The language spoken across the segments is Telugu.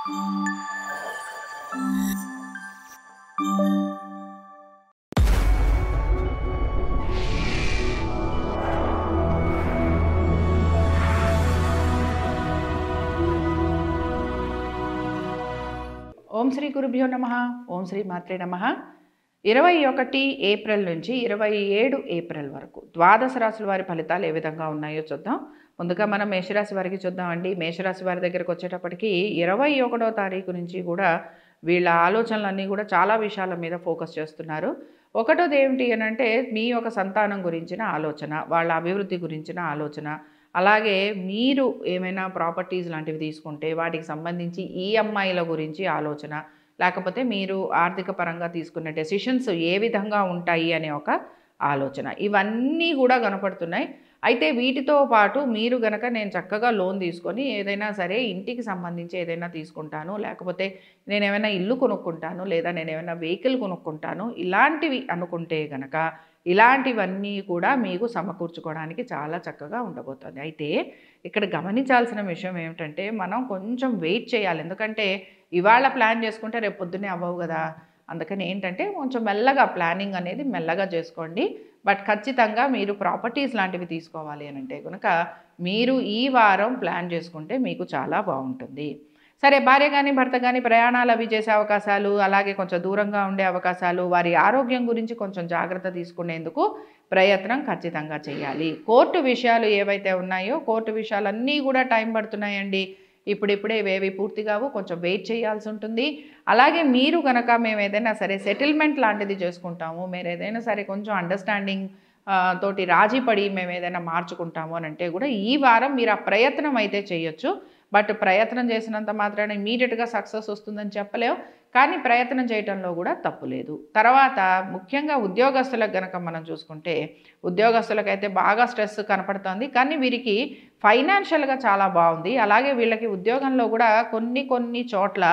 ఓం శ్రీ గురుభ్యో నమః. ఓం శ్రీ మాత్రే నమః. 21 ఏప్రిల్ నుంచి 27 ఏప్రిల్ వరకు ద్వాదశ రాశుల వారి ఫలితాలు ఏ విధంగా ఉన్నాయో చూద్దాం. ముందుగా మనం మేషరాశి వారికి చూద్దామండి. మేషరాశి వారి దగ్గరికి వచ్చేటప్పటికి 21వ తారీఖు నుంచి కూడా వీళ్ళ ఆలోచనలన్నీ కూడా చాలా విషయాల మీద ఫోకస్ చేస్తున్నారు. ఒకటోది ఏమిటి అని అంటే మీ యొక్క సంతానం గురించిన ఆలోచన, వాళ్ళ అభివృద్ధి గురించిన ఆలోచన, అలాగే మీరు ఏమైనా ప్రాపర్టీస్ లాంటివి తీసుకుంటే వాటికి సంబంధించి ఈఎంఐల గురించి ఆలోచన, లేకపోతే మీరు ఆర్థిక పరంగా తీసుకునే డెసిషన్స్ ఏ విధంగా ఉంటాయి అనే ఒక ఆలోచన, ఇవన్నీ కూడా కనపడుతున్నాయి. అయితే వీటితో పాటు మీరు గనక నేను చక్కగా లోన్ తీసుకొని ఏదైనా సరే ఇంటికి సంబంధించి ఏదైనా తీసుకుంటాను, లేకపోతే నేను ఏమైనా ఇల్లు కొనుక్కుంటాను, లేదా నేను ఏమైనా వెహికల్ కొనుక్కుంటాను, ఇలాంటివి అనుకుంటే గనక ఇలాంటివన్నీ కూడా మీకు సమకూర్చుకోవడానికి చాలా చక్కగా ఉండబోతుంది. అయితే ఇక్కడ గమనించాల్సిన విషయం ఏమిటంటే మనం కొంచెం వెయిట్ చేయాలి. ఎందుకంటే ఇవాళ ప్లాన్ చేసుకుంటే రేపు పొద్దున్నే అవ్వవు కదా. అందుకని ఏంటంటే కొంచెం మెల్లగా ప్లానింగ్ అనేది మెల్లగా చేసుకోండి. బట్ ఖచ్చితంగా మీరు ప్రాపర్టీస్ లాంటివి తీసుకోవాలి అని అంటే కనుక మీరు ఈ వారం ప్లాన్ చేసుకుంటే మీకు చాలా బాగుంటుంది. సరే, భార్య కానీ భర్త కానీ ప్రయాణాలు అవి చేసే అవకాశాలు, అలాగే కొంచెం దూరంగా ఉండే అవకాశాలు, వారి ఆరోగ్యం గురించి కొంచెం జాగ్రత్త తీసుకునేందుకు ప్రయత్నం ఖచ్చితంగా చేయాలి. కోర్టు విషయాలు ఏవైతే ఉన్నాయో కోర్టు విషయాలన్నీ కూడా టైం పడుతున్నాయండి. ఇప్పుడిప్పుడే ఇవేవి పూర్తి కావు, కొంచెం వెయిట్ చేయాల్సి ఉంటుంది. అలాగే మీరు కనుక మేము ఏదైనా సరే సెటిల్మెంట్ లాంటిది చేసుకుంటాము, మీరు ఏదైనా సరే కొంచెం అండర్స్టాండింగ్ తోటి రాజీ పడి మేము ఏదైనా మార్చుకుంటాము అని అంటే కూడా ఈ వారం మీరు ఆ ప్రయత్నం అయితే చేయొచ్చు. బట్ ప్రయత్నం చేసినంత మాత్రాన ఇమీడియట్గా సక్సెస్ వస్తుందని చెప్పలేము, కానీ ప్రయత్నం చేయడంలో కూడా తప్పు లేదు. తర్వాత ముఖ్యంగా ఉద్యోగస్తులకు గనక మనం చూసుకుంటే ఉద్యోగస్తులకైతే బాగా స్ట్రెస్ కనపడుతుంది, కానీ వీరికి ఫైనాన్షియల్గా చాలా బాగుంది. అలాగే వీళ్ళకి ఉద్యోగంలో కూడా కొన్ని చోట్ల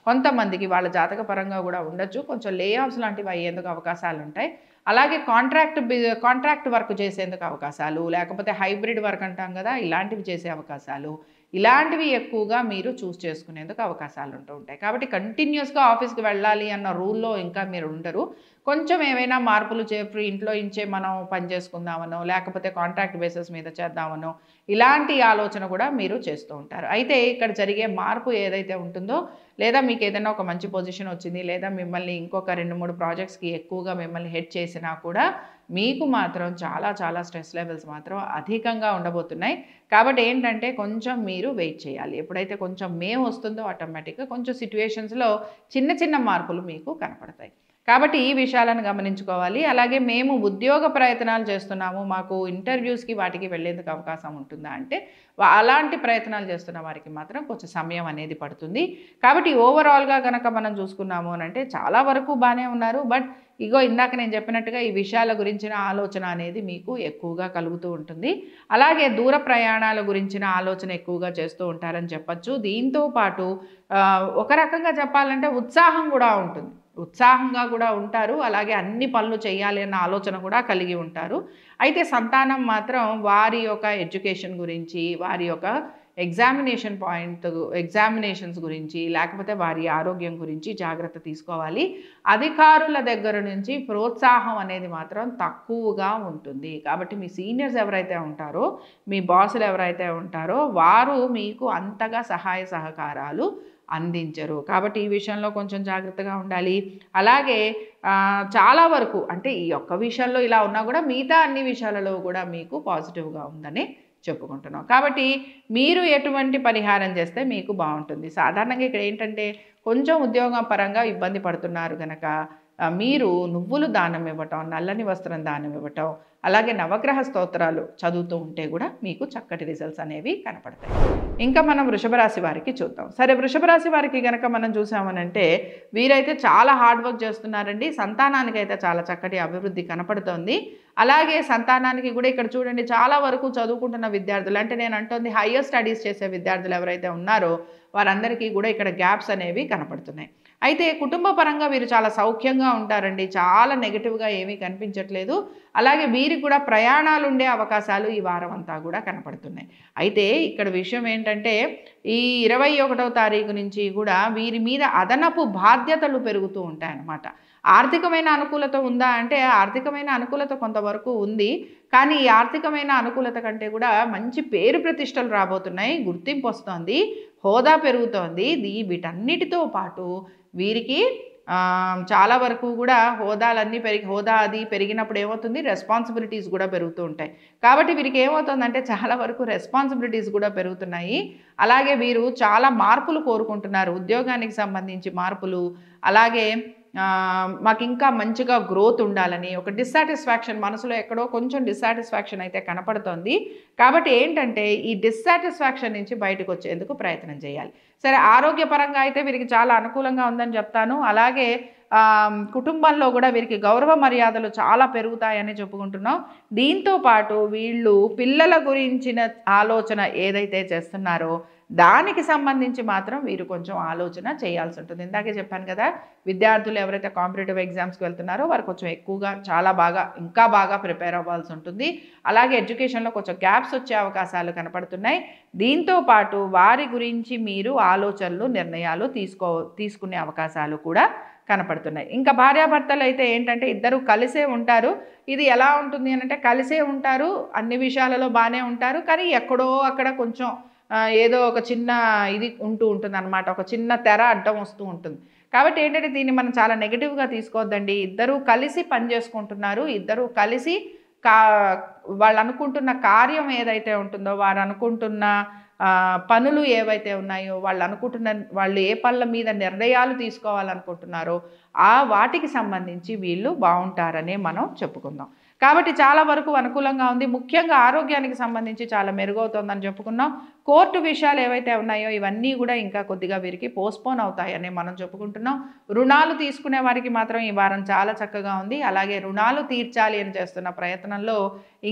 కొంతమందికి వాళ్ళ జాతక పరంగా కూడా ఉండొచ్చు, కొంచెం లే ఆఫ్స్ లాంటివి అయ్యేందుకు అవకాశాలు ఉంటాయి. అలాగే కాంట్రాక్ట్ వర్క్ చేసేందుకు అవకాశాలు, లేకపోతే హైబ్రిడ్ వర్క్ అంటాం కదా, ఇలాంటివి చేసే అవకాశాలు, ఇలాంటివి ఎక్కువగా మీరు చూస్ చేసుకునేందుకు అవకాశాలు ఉంటూ ఉంటాయి. కాబట్టి కంటిన్యూస్గా ఆఫీస్కి వెళ్ళాలి అన్న రూల్లో ఇంకా మీరు ఉండరు. కొంచెం ఏవైనా మార్పులు ఇంట్లో ఇంచే మనం పని చేసుకుందామనో, లేకపోతే కాంట్రాక్ట్ బేసిస్ మీద చేద్దామనో, ఇలాంటి ఆలోచన కూడా మీరు చేస్తూ ఉంటారు. అయితే ఇక్కడ జరిగే మార్పు ఏదైతే ఉంటుందో, లేదా మీకు ఏదైనా ఒక మంచి పొజిషన్ వచ్చింది, లేదా మిమ్మల్ని ఇంకొక 2-3 ప్రాజెక్ట్స్కి ఎక్కువగా మిమ్మల్ని హెడ్ చేసినా కూడా మీకు మాత్రం చాలా స్ట్రెస్ లెవెల్స్ మాత్రం అధికంగా ఉండబోతున్నాయి. కాబట్టి ఏంటంటే కొంచెం మీరు వెయిట్ చేయాలి. ఎప్పుడైతే కొంచెం మే వస్తుందో ఆటోమేటిక్గా కొంచెం సిట్యుయేషన్స్లో చిన్న మార్పులు మీకు కనపడతాయి. కాబట్టి ఈ విషయాలను గమనించుకోవాలి. అలాగే మేము ఉద్యోగ ప్రయత్నాలు చేస్తున్నాము, మాకు ఇంటర్వ్యూస్కి వాటికి వెళ్ళేందుకు అవకాశం ఉంటుందా అంటే అలాంటి ప్రయత్నాలు చేస్తున్న వారికి మాత్రం కొంచెం సమయం అనేది పడుతుంది. కాబట్టి ఓవరాల్గా కనుక మనం చూసుకున్నాము అని అంటే చాలా వరకు బాగానే ఉన్నారు. బట్ ఇందాక నేను చెప్పినట్టుగా ఈ విషయాల గురించిన ఆలోచన అనేది మీకు ఎక్కువగా కలుగుతూ ఉంటుంది. అలాగే దూర ప్రయాణాల గురించిన ఆలోచన ఎక్కువగా చేస్తూ ఉంటారని చెప్పచ్చు. దీంతో పాటు ఒక రకంగా చెప్పాలంటే ఉత్సాహం కూడా ఉంటుంది, ఉత్సాహంగా కూడా ఉంటారు. అలాగే అన్ని పనులు చేయాలి అన్న ఆలోచన కూడా కలిగి ఉంటారు. అయితే మాత్రం వారి యొక్క ఎడ్యుకేషన్ గురించి, వారి యొక్క ఎగ్జామినేషన్స్ గురించి, లేకపోతే వారి ఆరోగ్యం గురించి జాగ్రత్త తీసుకోవాలి. అధికారుల దగ్గర నుంచి ప్రోత్సాహం అనేది మాత్రం తక్కువగా ఉంటుంది. కాబట్టి మీ సీనియర్స్ ఎవరైతే ఉంటారో, మీ బాసులు ఎవరైతే ఉంటారో వారు మీకు అంతగా సహాయ సహకారాలు అందించరు. కాబట్టి ఈ విషయంలో కొంచెం జాగ్రత్తగా ఉండాలి. అలాగే చాలా వరకు అంటే ఈ ఒక్క విషయంలో ఇలా ఉన్నా కూడా మిగతా అన్ని విషయాలలో కూడా మీకు పాజిటివ్గా ఉందని చెప్పుకుంటున్నాం. కాబట్టి మీరు ఎటువంటి పరిహారం చేస్తే మీకు బాగుంటుంది? సాధారణంగా ఇక్కడ ఏంటంటే కొంచెం ఉద్యోగం పరంగా ఇబ్బంది పడుతున్నారు కనుక మీరు నువ్వులు దానం ఇవ్వటం, నల్లని వస్త్రం దానం ఇవ్వటం, అలాగే నవగ్రహ స్తోత్రాలు చదువుతూ ఉంటే కూడా మీకు చక్కటి రిజల్ట్స్ అనేవి కనపడతాయి. ఇంకా మనం వృషభ రాశి వారికి చూద్దాం. సరే, వృషభ రాశి వారికి కనుక మనం చూసామనంటే వీరైతే చాలా హార్డ్ వర్క్ చేస్తున్నారండి. సంతానానికి అయితే చాలా చక్కటి అభివృద్ధి కనపడుతోంది. అలాగే సంతానానికి కూడా ఇక్కడ చూడండి చాలా వరకు చదువుకుంటున్న విద్యార్థులు, అంటే నేను అంటోంది హయ్యర్ స్టడీస్ చేసే విద్యార్థులు ఎవరైతే ఉన్నారో వారందరికీ కూడా ఇక్కడ గ్యాప్స్ అనేవి కనపడుతున్నాయి. అయితే కుటుంబ పరంగా వీరు చాలా సౌఖ్యంగా ఉంటారండి. చాలా నెగిటివ్గా ఏమీ కనిపించట్లేదు. అలాగే వీరి వీరికి కూడా ప్రయాణాలు ఉండే అవకాశాలు ఈ వారం అంతా కూడా కనపడుతున్నాయి. అయితే ఇక్కడ విషయం ఏంటంటే ఈ 21వ తారీఖు నుంచి కూడా వీరి మీద అదనపు బాధ్యతలు పెరుగుతూ ఉంటాయన్నమాట. ఆర్థికమైన అనుకూలత ఉందా అంటే ఆర్థికమైన అనుకూలత కొంతవరకు ఉంది. కానీ ఈ ఆర్థికమైన అనుకూలత కంటే కూడా మంచి పేరు ప్రతిష్టలు రాబోతున్నాయి, గుర్తింపు వస్తోంది, హోదా పెరుగుతోంది. వీటన్నిటితో పాటు వీరికి చాలా వరకు కూడా హోదా అది పెరిగినప్పుడు ఏమవుతుంది, రెస్పాన్సిబిలిటీస్ కూడా పెరుగుతూ ఉంటాయి. కాబట్టి వీరికి ఏమవుతుందంటే చాలా వరకు రెస్పాన్సిబిలిటీస్ కూడా పెరుగుతున్నాయి. అలాగే వీరు చాలా మార్పులు కోరుకుంటున్నారు, ఉద్యోగానికి సంబంధించి మార్పులు, అలాగే మాకు ఇంకా మంచిగా గ్రోత్ ఉండాలని ఒక డిస్సాటిస్ఫాక్షన్, మనసులో ఎక్కడో కొంచెం డిస్సాటిస్ఫాక్షన్ అయితే కనపడుతోంది. కాబట్టి ఏంటంటే ఈ డిస్సాటిస్ఫాక్షన్ నుంచి బయటకు వచ్చేందుకు ప్రయత్నం చేయాలి. సరే, ఆరోగ్యపరంగా అయితే వీరికి చాలా అనుకూలంగా ఉందని చెప్తాను. అలాగే కుటుంబంలో కూడా వీరికి గౌరవ మర్యాదలు చాలా పెరుగుతాయని చెప్పుకుంటున్నాం. దీంతో పాటు వీళ్ళు పిల్లల గురించిన ఆలోచన ఏదైతే చేస్తున్నారో దానికి సంబంధించి మాత్రం వీరు కొంచెం ఆలోచన చేయాల్సి ఉంటుంది. ఇందాకే చెప్పాను కదా, విద్యార్థులు ఎవరైతే కాంపిటేటివ్ ఎగ్జామ్స్కి వెళ్తున్నారో వారు కొంచెం ఎక్కువగా ఇంకా బాగా ప్రిపేర్ అవ్వాల్సి ఉంటుంది. అలాగే ఎడ్యుకేషన్లో కొంచెం గ్యాప్స్ వచ్చే అవకాశాలు కనపడుతున్నాయి. దీంతో పాటు వారి గురించి మీరు ఆలోచనలు, నిర్ణయాలు తీసుకునే అవకాశాలు కూడా కనపడుతున్నాయి. ఇంకా భార్యాభర్తలు అయితే ఏంటంటే ఇద్దరు కలిసే ఉంటారు. ఇది ఎలా ఉంటుంది అంటే కలిసే ఉంటారు, అన్ని విషయాలలో బాగానే ఉంటారు, కానీ ఎక్కడో అక్కడ కొంచెం ఏదో ఒక చిన్న ఇది ఉంటుంది అన్నమాట, ఒక చిన్న తెర అడ్డం వస్తూ ఉంటుంది. కాబట్టి ఏంటంటే దీన్ని మనం చాలా నెగిటివ్గా తీసుకోవద్దండి. ఇద్దరూ కలిసి పనిచేసుకుంటున్నారు, ఇద్దరూ కలిసి వాళ్ళు అనుకుంటున్న కార్యం ఏదైతే ఉంటుందో, వారు అనుకుంటున్న పనులు ఏవైతే ఉన్నాయో, వాళ్ళు ఏ పనుల మీద నిర్ణయాలు తీసుకోవాలనుకుంటున్నారో వాటికి సంబంధించి వీళ్ళు బాగుంటారనే మనం చెప్పుకుందాం. కాబట్టి చాలా వరకు అనుకూలంగా ఉంది. ముఖ్యంగా ఆరోగ్యానికి సంబంధించి చాలా మెరుగవుతోందని చెప్పుకున్నాం. కోర్టు విషయాలు ఏవైతే ఉన్నాయో ఇవన్నీ కూడా ఇంకా కొద్దిగా వీరికి పోస్ట్పోన్ అవుతాయని మనం చెప్పుకుంటున్నాం. రుణాలు తీసుకునే వారికి మాత్రం ఈ వారం చాలా చక్కగా ఉంది. అలాగే రుణాలు తీర్చాలి అని చేస్తున్న ప్రయత్నంలో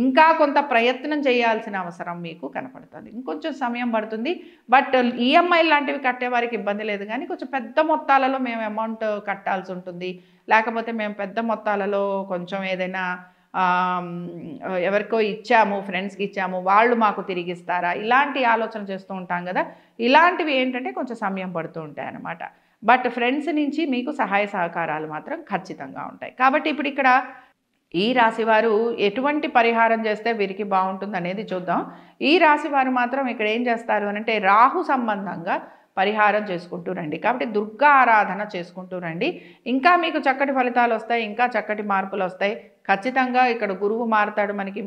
ఇంకా కొంత ప్రయత్నం చేయాల్సిన అవసరం మీకు కనపడుతుంది. ఇంకొంచెం సమయం పడుతుంది. బట్ ఈఎంఐ లాంటివి కట్టే వారికి ఇబ్బంది లేదు, కానీ కొంచెం పెద్ద మొత్తాలలో మేము అమౌంట్ కట్టాల్సి ఉంటుంది, లేకపోతే మేము పెద్ద మొత్తాలలో కొంచెం ఏదైనా ఎవరికో ఇచ్చాము, ఫ్రెండ్స్కి ఇచ్చాము, వాళ్ళు మాకు తిరిగిస్తారా, ఇలాంటి ఆలోచన చేస్తూ ఉంటాం కదా. ఇలాంటివి ఏంటంటే కొంచెం సమయం పడుతూ ఉంటాయి అన్నమాట. బట్ ఫ్రెండ్స్ నుంచి మీకు సహాయ సహకారాలు మాత్రం ఖచ్చితంగా ఉంటాయి. కాబట్టి ఇప్పుడు ఇక్కడ ఈ రాశివారు ఎటువంటి పరిహారం చేస్తే వీరికి బాగుంటుంది అనేది చూద్దాం. ఈ రాశివారు మాత్రం ఇక్కడ ఏం చేస్తారు అంటే రాహు సంబంధంగా పరిహారం చేసుకుంటూ రండి. కాబట్టి దుర్గా ఆరాధన చేసుకుంటూ రండి. ఇంకా మీకు చక్కటి ఫలితాలు వస్తాయి, ఇంకా చక్కటి మార్పులు వస్తాయి. ఖచ్చితంగా ఇక్కడ గురువు మారుతాడు మనకి.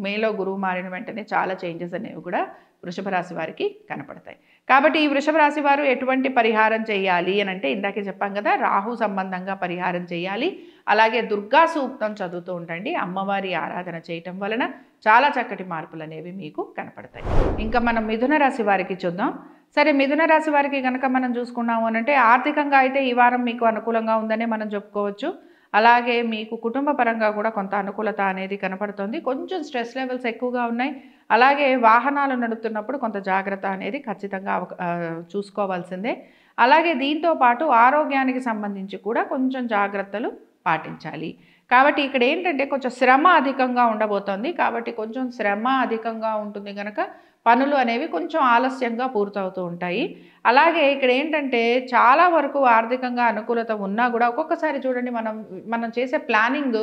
మేలో గురువు మారిన వెంటనే చాలా చేంజెస్ అనేవి కూడా వృషభ రాశి వారికి కనపడతాయి. కాబట్టి ఈ వృషభ రాశి వారు ఎటువంటి పరిహారం చేయాలి అని అంటే ఇందాకే చెప్పాం కదా, రాహు సంబంధంగా పరిహారం చేయాలి. అలాగే దుర్గా సూక్తం చదువుతూ ఉండండి. అమ్మవారి ఆరాధన చేయటం వలన చాలా చక్కటి మార్పులు అనేవి మీకు కనపడతాయి. ఇంకా మనం మిథున రాశి వారికి చూద్దాం. సరే, మిథున రాశి వారికి కనుక మనం చూసుకున్నాము అని అంటే ఆర్థికంగా అయితే ఈ వారం మీకు అనుకూలంగా ఉందనే మనం చెప్పుకోవచ్చు. అలాగే మీకు కుటుంబ పరంగా కూడా కొంత అనుకూలత అనేది కనపడుతుంది. కొంచెం స్ట్రెస్ లెవెల్స్ ఎక్కువగా ఉన్నాయి. అలాగే వాహనాలు నడుపుతున్నప్పుడు కొంత జాగ్రత్త అనేది ఖచ్చితంగా చూసుకోవాల్సిందే. అలాగే దీంతో పాటు ఆరోగ్యానికి సంబంధించి కూడా కొంచెం జాగ్రత్తలు పాటించాలి. కాబట్టి ఇక్కడ ఏంటంటే కొంచెం శ్రమ అధికంగా ఉండబోతోంది. కాబట్టి కొంచెం శ్రమ అధికంగా ఉంటుంది కనుక పనులు అనేవి కొంచెం ఆలస్యంగా పూర్తవుతూ ఉంటాయి. అలాగే ఇక్కడ ఏంటంటే చాలా వరకు ఆర్థికంగా అనుకూలత ఉన్నా కూడా ఒక్కొక్కసారి చూడండి మనం చేసే ప్లానింగ్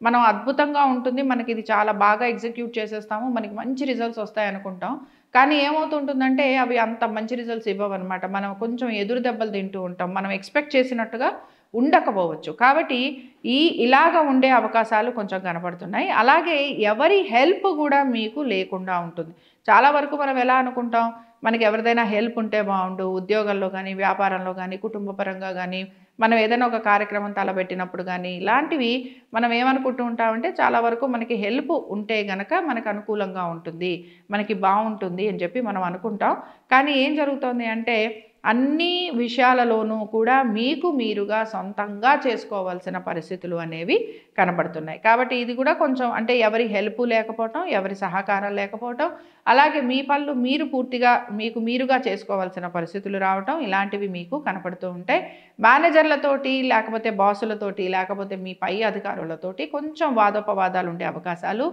మనం అద్భుతంగా ఉంటుంది, మనకి ఇది చాలా బాగా ఎగ్జిక్యూట్ చేసేస్తాము, మనకి మంచి రిజల్ట్స్ వస్తాయి అనుకుంటాం. కానీ ఏమవుతుంటుందంటే అవి అంత మంచి రిజల్ట్స్ ఇవ్వవన్నమాట. మనం కొంచెం ఎదురు దెబ్బలు తింటూ ఉంటాం, మనం ఎక్స్పెక్ట్ చేసినట్టుగా ఉండకపోవచ్చు. కాబట్టి ఇలాగ ఉండే అవకాశాలు కొంచెం కనపడుతున్నాయి. అలాగే ఎవరి హెల్ప్ కూడా మీకు లేకుండా ఉంటుంది. చాలా వరకు మనం ఎలా అనుకుంటాం, మనకి ఎవరిదైనా హెల్ప్ ఉంటే బాగుండు, ఉద్యోగంలో కానీ, వ్యాపారంలో కానీ, కుటుంబ పరంగా కానీ, మనం ఏదైనా ఒక కార్యక్రమం తలబెట్టినప్పుడు కానీ, ఇలాంటివి మనం ఏమనుకుంటూ ఉంటామంటే చాలా వరకు మనకి హెల్ప్ ఉంటే గనక మనకు అనుకూలంగా ఉంటుంది, మనకి బాగుంటుంది అని చెప్పి మనం అనుకుంటాం. కానీ ఏం జరుగుతుంది అంటే అన్ని విషయాలలోనూ కూడా మీకు మీరుగా సొంతంగా చేసుకోవాల్సిన పరిస్థితులు అనేవి కనబడుతున్నాయి. కాబట్టి ఇది కూడా కొంచెం అంటే ఎవరి హెల్ప్ లేకపోవటం, ఎవరి సహకారం లేకపోవటం, అలాగే మీ పనులు మీరు పూర్తిగా మీకు మీరుగా చేసుకోవాల్సిన పరిస్థితులు రావటం, ఇలాంటివి మీకు కనపడుతూ ఉంటాయి. మేనేజర్లతోటి, లేకపోతే బాసులతోటి, లేకపోతే మీ పై అధికారులతోటి కొంచెం వాదోపవాదాలు ఉండే అవకాశాలు,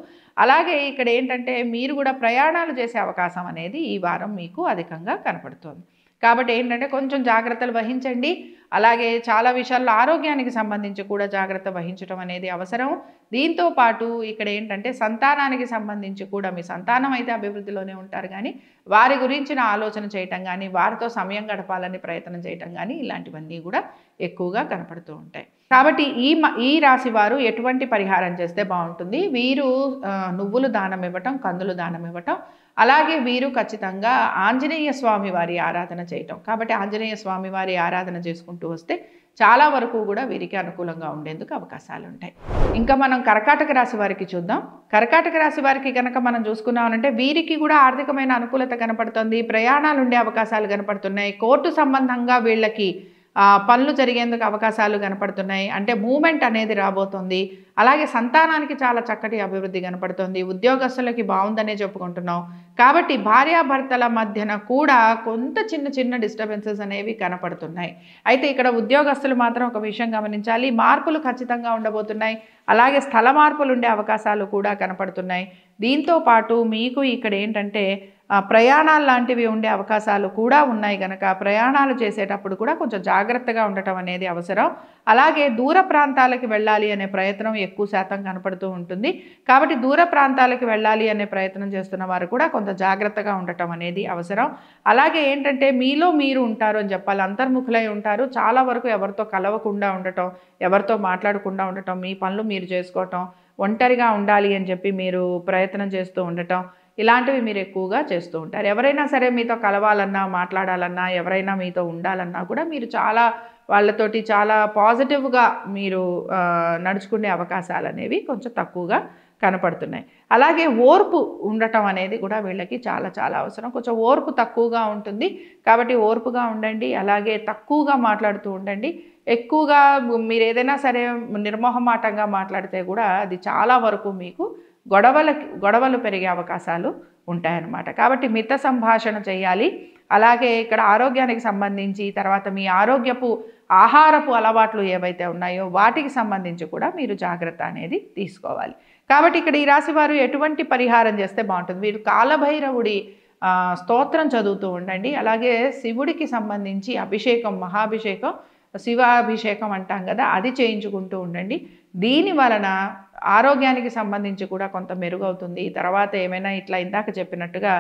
అలాగే ఇక్కడ ఏంటంటే మీరు కూడా ప్రయాణాలు చేసే అవకాశం అనేది ఈ వారం మీకు అధికంగా కనపడుతుంది. కాబట్టి ఏంటంటే కొంచెం జాగ్రత్తలు వహించండి. అలాగే చాలా విషయాల్లో ఆరోగ్యానికి సంబంధించి కూడా జాగ్రత్త వహించడం అనేది అవసరం. దీంతో పాటు ఇక్కడ ఏంటంటే సంతానానికి సంబంధించి కూడా మీ సంతానం అయితే అభివృద్ధిలోనే ఉంటారు, కానీ వారి గురించిన ఆలోచన చేయటం కానీ, వారితో సమయం గడపాలని ప్రయత్నం చేయటం కానీ ఇలాంటివన్నీ కూడా ఎక్కువగా కనపడుతూ ఉంటాయి. కాబట్టి ఈ రాశి వారు ఎటువంటి పరిహారం చేస్తే బాగుంటుంది? వీరు నువ్వులు దానం ఇవ్వటం, కందులు దానం ఇవ్వటం, అలాగే వీరు ఖచ్చితంగా ఆంజనేయ స్వామి వారి ఆరాధన చేయటం. కాబట్టి ఆంజనేయ స్వామి వారి ఆరాధన చేసుకుంటూ వస్తే చాలా వరకు కూడా వీరికి అనుకూలంగా ఉండేందుకు అవకాశాలు ఉంటాయి. ఇంకా మనం కర్కాటక రాశి వారికి చూద్దాం. కర్కాటక రాశి వారికి కనుక మనం చూసుకున్నామంటే వీరికి కూడా ఆర్థికమైన అనుకూలత కనపడుతుంది, ప్రయాణాలు ఉండే అవకాశాలు కనపడుతున్నాయి, కోర్టు సంబంధంగా వీళ్ళకి పనులు జరిగేందుకు అవకాశాలు కనపడుతున్నాయి. అంటే మూమెంట్ అనేది రాబోతుంది. అలాగే సంతానానికి చాలా చక్కటి అభివృద్ధి కనపడుతుంది, ఉద్యోగస్తులకి బాగుందనే చెప్పుకుంటున్నాం. కాబట్టి భార్యాభర్తల మధ్యన కూడా కొంత చిన్న చిన్న డిస్టర్బెన్సెస్ అనేవి కనపడుతున్నాయి. అయితే ఇక్కడ ఉద్యోగస్తులు మాత్రం ఒక విషయం గమనించాలి, మార్పులు ఖచ్చితంగా ఉండబోతున్నాయి. అలాగే స్థల మార్పులు ఉండే అవకాశాలు కూడా కనపడుతున్నాయి. దీంతో పాటు మీకు ఇక్కడ ఏంటంటే ప్రయాణాలు లాంటివి ఉండే అవకాశాలు కూడా ఉన్నాయి కనుక ప్రయాణాలు చేసేటప్పుడు కూడా కొంచెం జాగ్రత్తగా ఉండటం అనేది అవసరం. అలాగే దూర ప్రాంతాలకు వెళ్ళాలి అనే ప్రయత్నం ఎక్కువ శాతం కనపడుతూ ఉంటుంది. కాబట్టి దూర ప్రాంతాలకు వెళ్ళాలి అనే ప్రయత్నం చేస్తున్న వారు కూడా కొంత జాగ్రత్తగా ఉండటం అనేది అవసరం. అలాగే ఏంటంటే మీలో మీరు ఉంటారు అని చెప్పాలి, అంతర్ముఖులై ఉంటారు. చాలా వరకు ఎవరితో కలవకుండా ఉండటం, ఎవరితో మాట్లాడకుండా ఉండటం, మీ పనులు మీరు చేసుకోవటం, ఒంటరిగా ఉండాలి అని చెప్పి మీరు ప్రయత్నం చేస్తూ ఉండటం, ఇలాంటివి మీరు ఎక్కువగా చేస్తూ ఉంటారు. ఎవరైనా సరే మీతో కలవాలన్నా, మాట్లాడాలన్నా, ఎవరైనా మీతో ఉండాలన్నా కూడా మీరు చాలా వాళ్ళతోటి చాలా పాజిటివ్గా మీరు నడుచుకునే అవకాశాలు అనేవి కొంచెం తక్కువగా కనపడుతున్నాయి. అలాగే ఓర్పు ఉండటం అనేది కూడా వీళ్ళకి చాలా చాలా అవసరం. కొంచెం ఓర్పు తక్కువగా ఉంటుంది, కాబట్టి ఓర్పుగా ఉండండి. అలాగే తక్కువగా మాట్లాడుతూ ఉండండి. ఎక్కువగా మీరు ఏదైనా సరే నిర్మోహమాటంగా మాట్లాడితే కూడా అది చాలా వరకు మీకు గొడవలు పెరిగే అవకాశాలు ఉంటాయన్నమాట. కాబట్టి మిత సంభాషణ చేయాలి. అలాగే ఇక్కడ ఆరోగ్యానికి సంబంధించి, తర్వాత మీ ఆహారపు అలవాట్లు ఏవైతే ఉన్నాయో వాటికి సంబంధించి కూడా మీరు జాగ్రత్త అనేది తీసుకోవాలి. కాబట్టి ఇక్కడ ఈ రాశి వారు ఎటువంటి పరిహారం చేస్తే బాగుంటుంది? వీరు కాలభైరవుడి స్తోత్రం చదువుతూ ఉండండి. అలాగే శివుడికి సంబంధించి అభిషేకం, మహాభిషేకం, శివాభిషేకం అంటాం కదా, అది చేయించుకుంటూ ఉండండి. దీని వలన ఆరోగ్యానికి సంబంధించి కూడా కొంత మెరుగవుతుంది. తర్వాత ఏమైనా ఇట్లా ఇందాక చెప్పినట్టుగా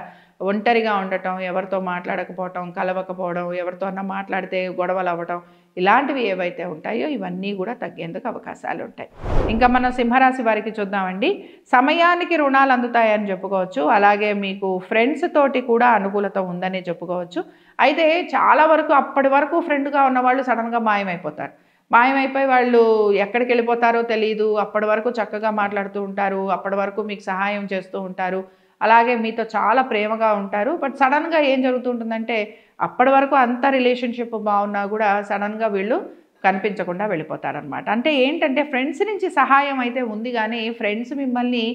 ఒంటరిగా ఉండటం, ఎవరితో మాట్లాడకపోవటం, కలవకపోవడం, ఎవరితో అన్నా మాట్లాడితే గొడవలు అవ్వటం, ఇలాంటివి ఏవైతే ఉంటాయో ఇవన్నీ కూడా తగ్గేందుకు అవకాశాలు ఉంటాయి. ఇంకా మనం సింహరాశి వారికి చూద్దామండి. సమయానికి రుణాలు అందుతాయని చెప్పుకోవచ్చు. అలాగే మీకు ఫ్రెండ్స్ తోటి కూడా అనుకూలత ఉందని చెప్పుకోవచ్చు. అయితే చాలా వరకు అప్పటి వరకు ఫ్రెండ్గా ఉన్నవాళ్ళు సడన్గా మాయమైపోతారు. మాయమైపోయి వాళ్ళు ఎక్కడికి వెళ్ళిపోతారో తెలియదు. అప్పటి వరకు చక్కగా మాట్లాడుతూ ఉంటారు, అప్పటి వరకు మీకు సహాయం చేస్తూ ఉంటారు, అలాగే మీతో చాలా ప్రేమగా ఉంటారు. బట్ సడన్గా ఏం జరుగుతుంటుందంటే అప్పటి వరకు అంత రిలేషన్షిప్ బాగున్నా కూడా సడన్గా వీళ్ళు కనిపించకుండా వెళ్ళిపోతారనమాట. అంటే ఏంటంటే ఫ్రెండ్స్ నుంచి సహాయం అయితే ఉంది, కానీ ఫ్రెండ్స్ మిమ్మల్ని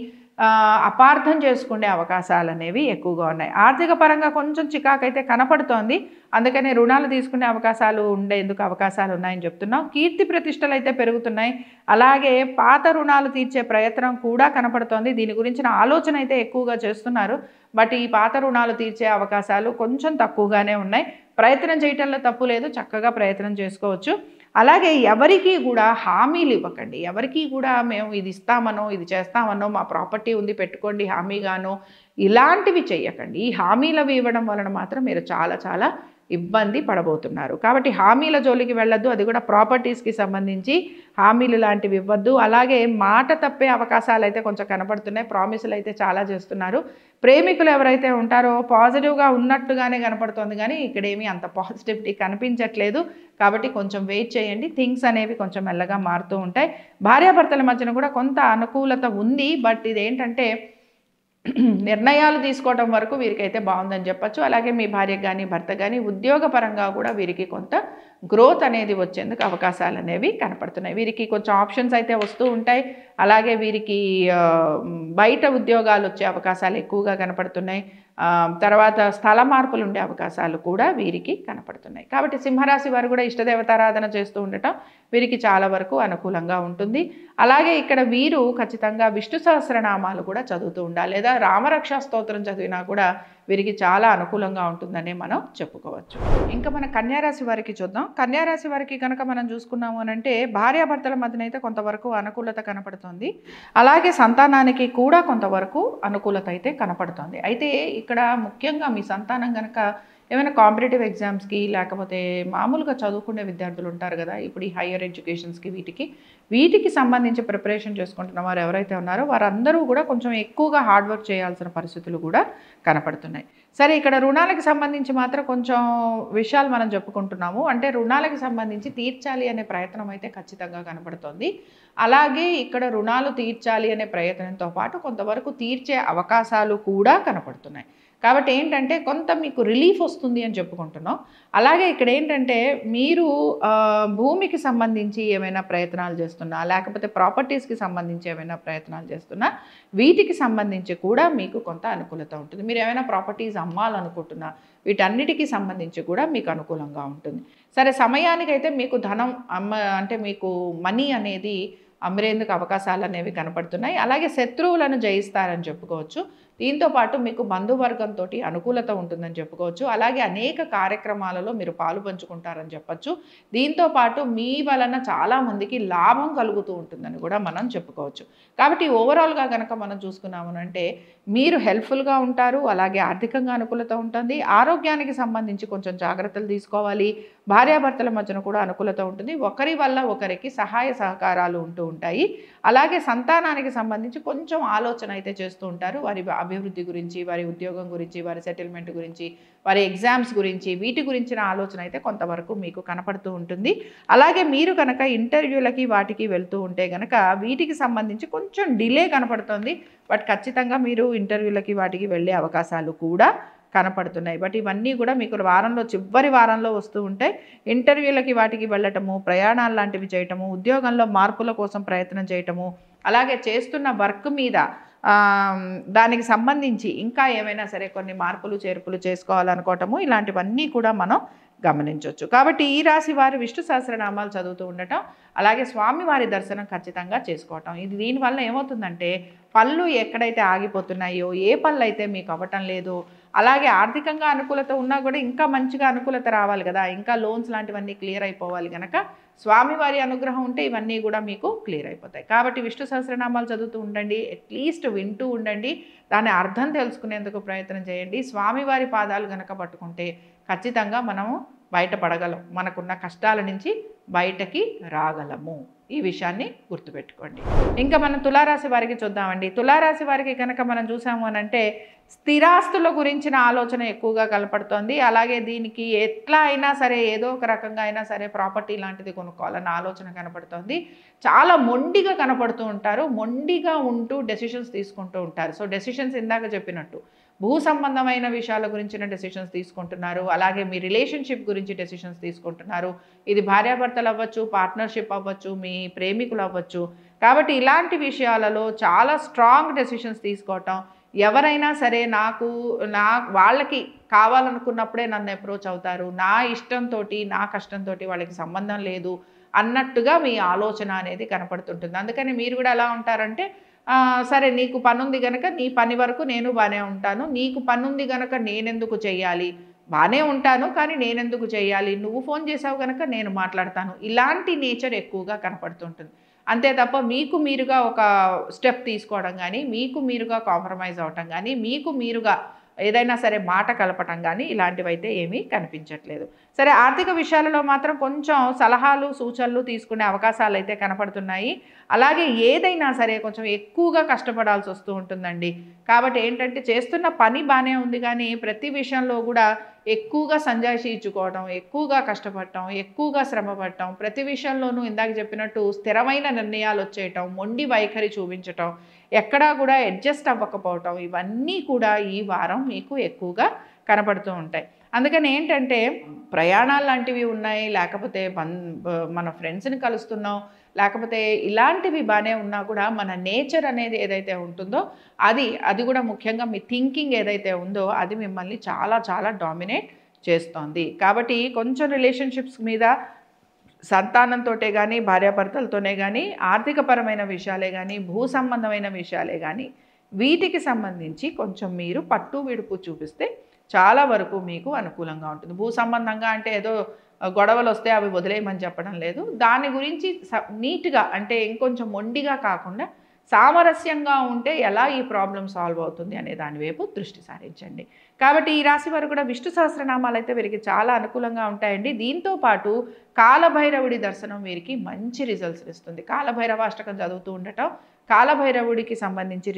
అపార్థం చేసుకునే అవకాశాలు అనేవి ఎక్కువగా ఉన్నాయి. ఆర్థిక పరంగా కొంచెం చికాకైతే కనపడుతోంది, అందుకని రుణాలు తీసుకునే అవకాశాలు ఉండేందుకు అవకాశాలు ఉన్నాయని చెప్తున్నాం. కీర్తి ప్రతిష్టలు అయితే పెరుగుతున్నాయి. అలాగే పాత రుణాలు తీర్చే ప్రయత్నం కూడా కనపడుతోంది. దీని గురించిన ఆలోచన అయితే ఎక్కువగా చేస్తున్నారు. బట్ ఈ పాత రుణాలు తీర్చే అవకాశాలు కొంచెం తక్కువగానే ఉన్నాయి. ప్రయత్నం చేయటంలో తప్పు లేదు, చక్కగా ప్రయత్నం చేసుకోవచ్చు. అలాగే ఎవరికీ కూడా హామీలు ఇవ్వకండి. ఎవరికీ కూడా మేము ఇది ఇస్తామనో, ఇది చేస్తామనో, మా ప్రాపర్టీ ఉంది పెట్టుకోండి హామీగానో, ఇలాంటివి చెయ్యకండి. ఈ హామీలవి ఇవ్వడం వలన మాత్రం మీరు చాలా చాలా ఇబ్బంది పడబోతున్నారు. కాబట్టి హామీల జోలికి వెళ్ళొద్దు, అది కూడా ప్రాపర్టీస్కి సంబంధించి హామీలు లాంటివి ఇవ్వద్దు. అలాగే మాట తప్పే అవకాశాలు అయితే కొంచెం కనపడుతున్నాయి. ప్రామిసులు అయితే చాలా చేస్తున్నారు. ప్రేమికులు ఎవరైతే ఉంటారో పాజిటివ్గా ఉన్నట్టుగానే కనపడుతుంది, కానీ ఇక్కడేమీ అంత పాజిటివిటీ కనిపించట్లేదు. కాబట్టి కొంచెం వెయిట్ చేయండి, థింగ్స్ అనేవి కొంచెం మెల్లగా మారుతూ ఉంటాయి. భార్యాభర్తల మధ్యన కూడా కొంత అనుకూలత ఉంది. బట్ ఇదేంటంటే నిర్ణయాలు తీసుకోవడం వరకు వీరికైతే బాగుందని చెప్పచ్చు. అలాగే మీ భార్యకు కానీ భర్త కానీ ఉద్యోగపరంగా కూడా వీరికి కొంత గ్రోత్ అనేది వచ్చేందుకు అవకాశాలు అనేవి కనపడుతున్నాయి. వీరికి కొంచెం ఆప్షన్స్ అయితే వస్తూ ఉంటాయి. అలాగే వీరికి బయట ఉద్యోగాలు వచ్చే అవకాశాలు ఎక్కువగా కనపడుతున్నాయి. తర్వాత స్థల మార్పులు ఉండే అవకాశాలు కూడా వీరికి కనపడుతున్నాయి. కాబట్టి సింహరాశి వారు కూడా ఇష్టదేవతారాధన చేస్తూ ఉండటం వీరికి చాలా వరకు అనుకూలంగా ఉంటుంది. అలాగే ఇక్కడ వీరు ఖచ్చితంగా విష్ణు సహస్రనామాలు కూడా చదువుతూ ఉండాలి, లేదా రామరక్షా స్తోత్రం చదివినా కూడా వీరికి చాలా అనుకూలంగా ఉంటుందని మనం చెప్పుకోవచ్చు. ఇంకా మన కన్యారాశి వారికి చూద్దాం. కన్యారాశి వారికి కనుక మనం చూసుకున్నాము అని అంటే భార్యాభర్తల మధ్యనైతే కొంతవరకు అనుకూలత కనపడుతుంది. అలాగే సంతానానికి కూడా కొంతవరకు అనుకూలత అయితే కనపడుతుంది. అయితే ఇక్కడ ముఖ్యంగా మీ సంతానం కనుక ఏమైనా కాంపిటేటివ్ ఎగ్జామ్స్కి లేకపోతే మామూలుగా చదువుకునే విద్యార్థులు ఉంటారు కదా, ఇప్పుడు ఈ హయ్యర్ ఎడ్యుకేషన్స్కి వీటికి సంబంధించి ప్రిపరేషన్ చేసుకుంటున్న వారు ఎవరైతే ఉన్నారో వారందరూ కూడా కొంచెం ఎక్కువగా హార్డ్ వర్క్ చేయాల్సిన పరిస్థితులు కూడా కనపడుతున్నాయి. సరే, ఇక్కడ రుణాలకు సంబంధించి మాత్రం కొంచెం విషయాలు మనం చెప్పుకుంటున్నాము. అంటే రుణాలకు సంబంధించి తీర్చాలి అనే ప్రయత్నం అయితే ఖచ్చితంగా కనపడుతుంది. అలాగే ఇక్కడ రుణాలు తీర్చాలి అనే ప్రయత్నంతో పాటు కొంతవరకు తీర్చే అవకాశాలు కూడా కనపడుతున్నాయి. కాబట్టి ఏంటంటే కొంత మీకు రిలీఫ్ వస్తుంది అని చెప్పుకుంటున్నాం. అలాగే ఇక్కడ ఏంటంటే మీరు భూమికి సంబంధించి ఏమైనా ప్రయత్నాలు చేస్తున్నా, లేకపోతే ప్రాపర్టీస్కి సంబంధించి ఏమైనా ప్రయత్నాలు చేస్తున్నా వీటికి సంబంధించి కూడా మీకు కొంత అనుకూలత ఉంటుంది. మీరు ఏమైనా ప్రాపర్టీస్ అమ్మాలనుకుంటున్నా వీటన్నిటికీ సంబంధించి కూడా మీకు అనుకూలంగా ఉంటుంది. సరే, సమయానికైతే మీకు ధనం అంటే మీకు మనీ అనేది అమ్మరేందుకు అవకాశాలు అనేవి కనపడుతున్నాయి. అలాగే శత్రువులను జయిస్తారని చెప్పుకోవచ్చు. దీంతోపాటు మీకు బంధువర్గంతో అనుకూలత ఉంటుందని చెప్పుకోవచ్చు. అలాగే అనేక కార్యక్రమాలలో మీరు పాలు పంచుకుంటారని చెప్పచ్చు. దీంతోపాటు మీ వలన చాలామందికి లాభం కలుగుతూ ఉంటుందని కూడా మనం చెప్పుకోవచ్చు. కాబట్టి ఓవరాల్గా కనుక మనం చూసుకున్నామనంటే మీరు హెల్ప్ఫుల్గా ఉంటారు. అలాగే ఆర్థికంగా అనుకూలత ఉంటుంది. ఆరోగ్యానికి సంబంధించి కొంచెం జాగ్రత్తలు తీసుకోవాలి. భార్యాభర్తల మధ్యన కూడా అనుకూలత ఉంటుంది. ఒకరి వల్ల ఒకరికి సహాయ సహకారాలు ఉంటూ ఉంటాయి. అలాగే సంతానానికి సంబంధించి కొంచెం ఆలోచన అయితే చేస్తూ ఉంటారు. వారి అభివృద్ధి గురించి, వారి ఉద్యోగం గురించి, వారి సెటిల్మెంట్ గురించి, వారి ఎగ్జామ్స్ గురించి, వీటి గురించిన ఆలోచన అయితే కొంతవరకు మీకు కనపడుతూ ఉంటుంది. అలాగే మీరు కనుక ఇంటర్వ్యూలకి వాటికి వెళ్తూ ఉంటే కనుక వీటికి సంబంధించి కొంచెం డిలే కనపడుతుంది. బట్ ఖచ్చితంగా మీరు ఇంటర్వ్యూలకి వాటికి వెళ్ళే అవకాశాలు కూడా కనపడుతున్నాయి. బట్ ఇవన్నీ కూడా మీకు చివరి వారంలో వస్తూ ఉంటాయి. ఇంటర్వ్యూలకి వాటికి వెళ్ళటము, ప్రయాణాలు లాంటివి చేయటము, ఉద్యోగంలో మార్పుల కోసం ప్రయత్నం చేయటము, అలాగే చేస్తున్న వర్క్ మీద దానికి సంబంధించి ఇంకా ఏమైనా సరే కొన్ని మార్పులు చేర్పులు చేసుకోవాలనుకోవటము, ఇలాంటివన్నీ కూడా మనం గమనించవచ్చు. కాబట్టి ఈ రాశి వారు విష్ణు సహస్రనామాలు చదువుతూ ఉండటం, అలాగే స్వామివారి దర్శనం ఖచ్చితంగా చేసుకోవటం. దీనివల్ల ఏమవుతుందంటే పనులు ఎక్కడైతే ఆగిపోతున్నాయో, ఏ పనులు అయితే మీకు అవ్వటం లేదు, అలాగే ఆర్థికంగా అనుకూలత ఉన్నా కూడా ఇంకా మంచిగా అనుకూలత రావాలి కదా, ఇంకా లోన్స్ లాంటివన్నీ క్లియర్ అయిపోవాలి కనుక స్వామివారి అనుగ్రహం ఉంటే ఇవన్నీ కూడా మీకు క్లియర్ అయిపోతాయి. కాబట్టి విష్ణు సహస్రనామాలు చదువుతూ ఉండండి, అట్లీస్ట్ వింటూ ఉండండి, దాని అర్థం తెలుసుకునేందుకు ప్రయత్నం చేయండి. స్వామివారి పాదాలు కనుక పట్టుకుంటే ఖచ్చితంగా మనము బయటపడగలం, మనకున్న కష్టాల నుంచి బయటకి రాగలము. ఈ విషయాన్ని గుర్తుపెట్టుకోండి. ఇంకా మనం తులారాశి వారికి చూద్దామండి. తులారాశి వారికి కనుక మనం చూసాము అని అంటే స్థిరాస్తుల గురించిన ఆలోచన ఎక్కువగా కనపడుతోంది. అలాగే దీనికి ఎట్లా అయినా సరే ఏదో ఒక రకంగా అయినా సరే ప్రాపర్టీ లాంటిది కొనుక్కోవాలన్న ఆలోచన కనపడుతోంది. చాలా మొండిగా కనపడుతూ ఉంటారు. మొండిగా ఉంటూ డెసిషన్స్ తీసుకుంటూ ఉంటారు. సో డెసిషన్స్ ఇందాక చెప్పినట్టు భూ సంబంధమైన విషయాల గురించిన డెసిషన్స్ తీసుకుంటున్నారు. అలాగే మీ రిలేషన్షిప్ గురించి డెసిషన్స్ తీసుకుంటున్నారు. ఇది భార్యాభర్తలు అవ్వచ్చు, పార్ట్నర్షిప్ అవ్వచ్చు, మీ ప్రేమికులు అవ్వచ్చు. కాబట్టి ఇలాంటి విషయాలలో చాలా స్ట్రాంగ్ డెసిషన్స్ తీసుకోవటం, ఎవరైనా సరే వాళ్ళకి కావాలనుకున్నప్పుడే నన్ను అప్రోచ్ అవుతారు, నా ఇష్టంతో నా కష్టంతో వాళ్ళకి సంబంధం లేదు అన్నట్టుగా మీ ఆలోచన అనేది కనపడుతుంటుంది. అందుకని మీరు కూడా ఎలా ఉంటారంటే సరే నీకు పని ఉంది కనుక నీ పని వరకు నేను బాగానే ఉంటాను, నీకు పని ఉంది కనుక నేనెందుకు చెయ్యాలి, బాగానే ఉంటాను కానీ నేనెందుకు చెయ్యాలి, నువ్వు ఫోన్ చేసావు కనుక నేను మాట్లాడతాను, ఇలాంటి నేచర్ ఎక్కువగా కనపడుతుంటుంది. అంతే తప్ప మీకు మీరుగా ఒక స్టెప్ తీసుకోవడం కానీ, మీకు మీరుగా కాంప్రమైజ్ అవ్వటం కానీ, మీకు మీరుగా ఏదైనా సరే మాట కలపటం కానీ ఇలాంటివైతే ఏమీ కనిపించట్లేదు. సరే, ఆర్థిక విషయాలలో మాత్రం కొంచెం సలహాలు సూచనలు తీసుకునే అవకాశాలు అయితే కనపడుతున్నాయి. అలాగే ఏదైనా సరే కొంచెం ఎక్కువగా కష్టపడాల్సి వస్తూ ఉంటుందండి. కాబట్టి ఏంటంటే చేస్తున్న పని బాగానే ఉంది కానీ ప్రతి విషయంలో కూడా ఎక్కువగా సంజాయిషి ఇచ్చుకోవటం, ఎక్కువగా కష్టపడటం, ఎక్కువగా శ్రమపడటం, ప్రతి విషయంలోనూ ఇందాక చెప్పినట్టు స్థిరమైన నిర్ణయాలు వచ్చేయటం, మొండి వైఖరి చూపించటం, ఎక్కడా కూడా అడ్జస్ట్ అవ్వకపోవటం, ఇవన్నీ కూడా ఈ వారం మీకు ఎక్కువగా కనపడుతూ ఉంటాయి. అందుకని ఏంటంటే ప్రయాణాలు లాంటివి ఉన్నాయి, లేకపోతే మన ఫ్రెండ్స్ని కలుస్తున్నాం, లేకపోతే ఇలాంటివి బాగానే ఉన్నా కూడా మన నేచర్ అనేది ఏదైతే ఉంటుందో అది కూడా ముఖ్యంగా మీ థింకింగ్ ఏదైతే ఉందో అది మిమ్మల్ని చాలా చాలా డామినేట్ చేస్తోంది. కాబట్టి కొంచెం రిలేషన్షిప్స్ మీద, సంతానంతో కానీ, భార్యాభర్తలతోనే కానీ, ఆర్థికపరమైన విషయాలే కానీ, భూ సంబంధమైన విషయాలే కానీ, వీటికి సంబంధించి కొంచెం మీరు పట్టు విడుపు చూపిస్తే చాలా వరకు మీకు అనుకూలంగా ఉంటుంది. భూ సంబంధంగా అంటే ఏదో గొడవలు వస్తే అవి వదిలేయమని చెప్పడం లేదు. దాని గురించి నీట్గా అంటే ఇంకొంచెం మొండిగా కాకుండా సామరస్యంగా ఉంటే ఎలా ఈ ప్రాబ్లం సాల్వ్ అవుతుంది అనే దాని వైపు దృష్టి సారించండి. కాబట్టి ఈ రాశి వారు కూడా విష్ణు సహస్రనామాలు అయితే వీరికి చాలా అనుకూలంగా ఉంటాయండి. దీంతో పాటు కాలభైరవుడి దర్శనం వీరికి మంచి రిజల్ట్స్ ఇస్తుంది. కాలభైరవాష్టకం చదువుతూ ఉండటం, కాలభైరవుడికి సంబంధించి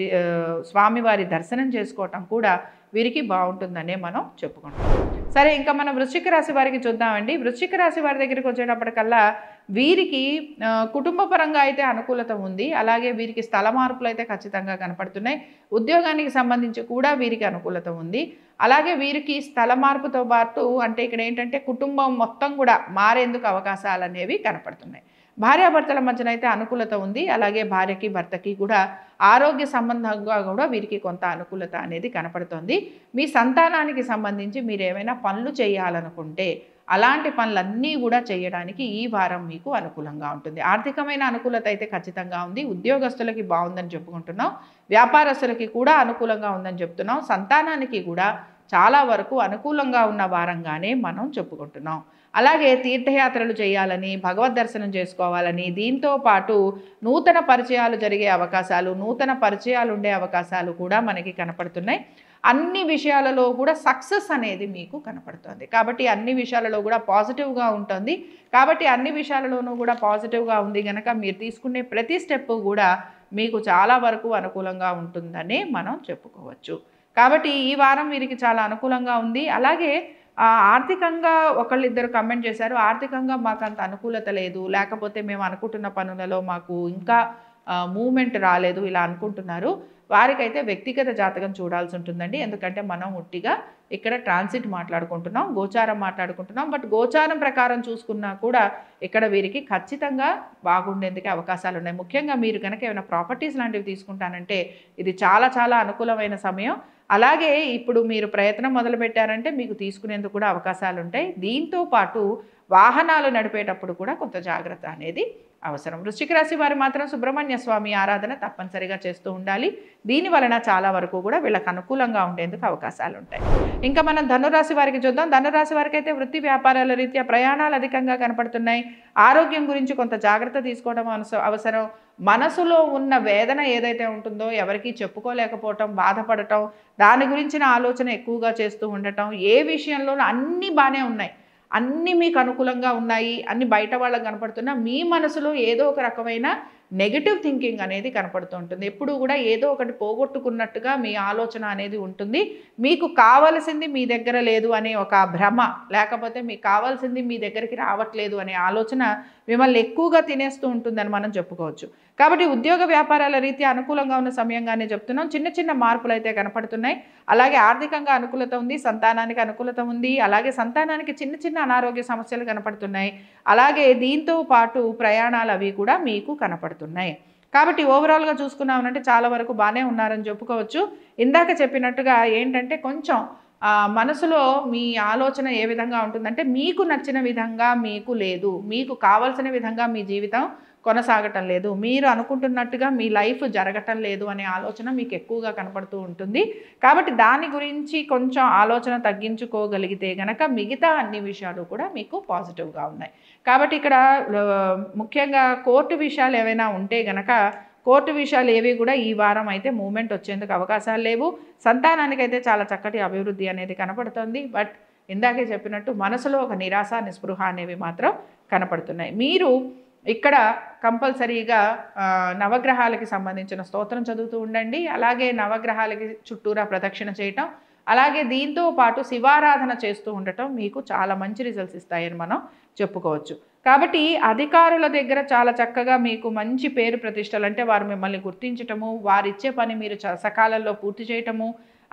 స్వామివారి దర్శనం చేసుకోవటం కూడా వీరికి బాగుంటుందనే మనం చెప్పుకుంటాం. సరే, ఇంకా మనం వృశ్చిక రాశి వారికి చూద్దామండి. వృశ్చిక రాశి వారి దగ్గరికి వచ్చేటప్పటికల్లా వీరికి కుటుంబ పరంగా అయితే అనుకూలత ఉంది. అలాగే వీరికి స్థల మార్పులు అయితే ఖచ్చితంగా కనపడుతున్నాయి. ఉద్యోగానికి సంబంధించి కూడా వీరికి అనుకూలత ఉంది. అలాగే వీరికి స్థల మార్పుతో పాటు అంటే ఇక్కడ ఏంటంటే కుటుంబం మొత్తం కూడా మారేందుకు అవకాశాలు అనేవి కనపడుతున్నాయి. భార్యాభర్తల మధ్యన అయితే అనుకూలత ఉంది. అలాగే భార్యకి భర్తకి కూడా ఆరోగ్య సంబంధంగా కూడా వీరికి కొంత అనుకూలత అనేది కనపడుతుంది. మీ సంతానానికి సంబంధించి మీరు ఏమైనా పనులు చేయాలనుకుంటే అలాంటి పనులన్నీ కూడా చేయడానికి ఈ వారం మీకు అనుకూలంగా ఉంటుంది. ఆర్థికమైన అనుకూలత అయితే ఖచ్చితంగా ఉంది. ఉద్యోగస్తులకి బాగుందని చెప్పుకుంటున్నాం. వ్యాపారస్తులకి కూడా అనుకూలంగా ఉందని చెప్తున్నాం. సంతానానికి కూడా చాలా వరకు అనుకూలంగా ఉన్న వారంగానే మనం చెప్పుకుంటున్నాం. అలాగే తీర్థయాత్రలు చేయాలని, భగవద్ దర్శనం చేసుకోవాలని, దీంతో పాటు నూతన పరిచయాలు జరిగే అవకాశాలు, నూతన పరిచయాలు ఉండే అవకాశాలు కూడా మనకి కనపడుతున్నాయి. అన్ని విషయాలలో కూడా సక్సెస్ అనేది మీకు కనపడుతుంది. కాబట్టి అన్ని విషయాలలో కూడా పాజిటివ్గా ఉంటుంది. కాబట్టి అన్ని విషయాలలోనూ కూడా పాజిటివ్గా ఉంది కనుక మీరు తీసుకునే ప్రతి స్టెప్ కూడా మీకు చాలా వరకు అనుకూలంగా ఉంటుందని మనం చెప్పుకోవచ్చు. కాబట్టి ఈ వారం వీరికి చాలా అనుకూలంగా ఉంది. అలాగే ఆర్థికంగా ఒకళ్ళిద్దరు కమెంట్ చేశారు, ఆర్థికంగా మాకు అంత అనుకూలత లేదు, లేకపోతే మేము అనుకుంటున్న పనులలో మాకు ఇంకా మూమెంట్ రాలేదు ఇలా అనుకుంటున్నారు. వారికైతే వ్యక్తిగత జాతకం చూడాల్సి ఉంటుందండి. ఎందుకంటే మనం ఉట్టిగా ఇక్కడ ట్రాన్సిట్ మాట్లాడుకుంటున్నాం, గోచారం మాట్లాడుకుంటున్నాం. బట్ గోచారం ప్రకారం చూసుకున్నా కూడా ఇక్కడ వీరికి ఖచ్చితంగా బాగుండేందుకు అవకాశాలు ఉన్నాయి. ముఖ్యంగా మీరు కనుక ఏమైనా ప్రాపర్టీస్ లాంటివి తీసుకుంటానంటే ఇది చాలా చాలా అనుకూలమైన సమయం. అలాగే ఇప్పుడు మీరు ప్రయత్నం మొదలుపెట్టారంటే మీకు తీసుకునేందుకు కూడా అవకాశాలు ఉంటాయి. దీంతో పాటు వాహనాలు నడిపేటప్పుడు కూడా కొంత జాగ్రత్త అనేది అవసరం. వృశ్చిక రాశి వారు మాత్రం సుబ్రహ్మణ్య స్వామి ఆరాధన తప్పనిసరిగా చేస్తూ ఉండాలి. దీని వలన చాలా వరకు కూడా వీళ్ళకి అనుకూలంగా ఉండేందుకు అవకాశాలు ఉంటాయి. ఇంకా మనం ధనురాశి వారికి చూద్దాం. ధనురాశి వారికి అయితే వృత్తి వ్యాపారాల రీత్యా ప్రయాణాలు అధికంగా కనపడుతున్నాయి. ఆరోగ్యం గురించి కొంత జాగ్రత్త తీసుకోవడం అవసరం. మనసులో ఉన్న వేదన ఏదైతే ఉంటుందో ఎవరికి చెప్పుకోలేకపోవటం, బాధపడటం, దాని గురించిన ఆలోచన ఎక్కువగా చేస్తూ ఉండటం, ఏ విషయంలోనూ అన్నీ బాగానే ఉన్నాయి, అన్నీ మీకు అనుకూలంగా ఉన్నాయి, అన్ని బయట వాళ్ళకి కనపడుతున్నా మీ మనసులో ఏదో ఒక రకమైన నెగిటివ్ థింకింగ్ అనేది కనపడుతూ ఉంటుంది. ఎప్పుడు కూడా ఏదో ఒకటి పోగొట్టుకున్నట్టుగా మీ ఆలోచన అనేది ఉంటుంది. మీకు కావాల్సింది మీ దగ్గర లేదు అనే ఒక భ్రమ, లేకపోతే మీకు కావాల్సింది మీ దగ్గరికి రావట్లేదు అనే ఆలోచన మిమ్మల్ని ఎక్కువగా తినేస్తూ ఉంటుందని మనం చెప్పుకోవచ్చు. కాబట్టి ఉద్యోగ వ్యాపారాల రీత్యా అనుకూలంగా ఉన్న సమయంగానే చెప్తున్నాం. చిన్న చిన్న మార్పులు అయితే కనపడుతున్నాయి. అలాగే ఆర్థికంగా అనుకూలత ఉంది, సంతానానికి అనుకూలత ఉంది. అలాగే సంతానానికి చిన్న చిన్న అనారోగ్య సమస్యలు కనపడుతున్నాయి. అలాగే దీంతో పాటు ప్రయాణాలు అవి కూడా మీకు కనపడుతున్నాయి. కాబట్టి ఓవరాల్గా చూసుకున్నామనంటే చాలా వరకు బాగానే ఉన్నారని చెప్పుకోవచ్చు. ఇందాక చెప్పినట్టుగా ఏంటంటే కొంచెం మనసులో మీ ఆలోచన ఏ విధంగా ఉంటుందంటే మీకు నచ్చిన విధంగా మీకు లేదు, మీకు కావాల్సిన విధంగా మీ జీవితం కొనసాగటం లేదు, మీరు అనుకుంటున్నట్టుగా మీ లైఫ్ జరగటం లేదు అనే ఆలోచన మీకు ఎక్కువగా కనపడుతూ ఉంటుంది. కాబట్టి దాని గురించి కొంచెం ఆలోచన తగ్గించుకోగలిగితే గనక మిగతా అన్ని విషయాలు కూడా మీకు పాజిటివ్గా ఉన్నాయి. కాబట్టి ఇక్కడ ముఖ్యంగా కోర్టు విషయాలు ఏవైనా ఉంటే గనక కోర్టు విషయాలు ఏవి కూడా ఈ వారం అయితే మూమెంట్ వచ్చేందుకు అవకాశాలు లేవు. సంతానానికైతే చాలా చక్కటి అభివృద్ధి అనేది కనపడుతుంది. బట్ ఇందాకే చెప్పినట్టు మనసులో ఒక నిరాశ, నిస్పృహ అనేవి మాత్రం కనపడుతున్నాయి. మీరు ఇక్కడ కంపల్సరీగా నవగ్రహాలకి సంబంధించిన స్తోత్రం చదువుతూ ఉండండి. అలాగే నవగ్రహాలకి చుట్టూరా ప్రదక్షిణ చేయటం, అలాగే దీంతో పాటు శివారాధన చేస్తూ ఉండటం మీకు చాలా మంచి రిజల్ట్స్ ఇస్తాయని మనం చెప్పుకోవచ్చు. కాబట్టి అధికారుల దగ్గర చాలా చక్కగా మీకు మంచి పేరు ప్రతిష్టలు, అంటే వారు మిమ్మల్ని గుర్తించటము, వారిచ్చే పని మీరు సకాలంలో పూర్తి చేయటము,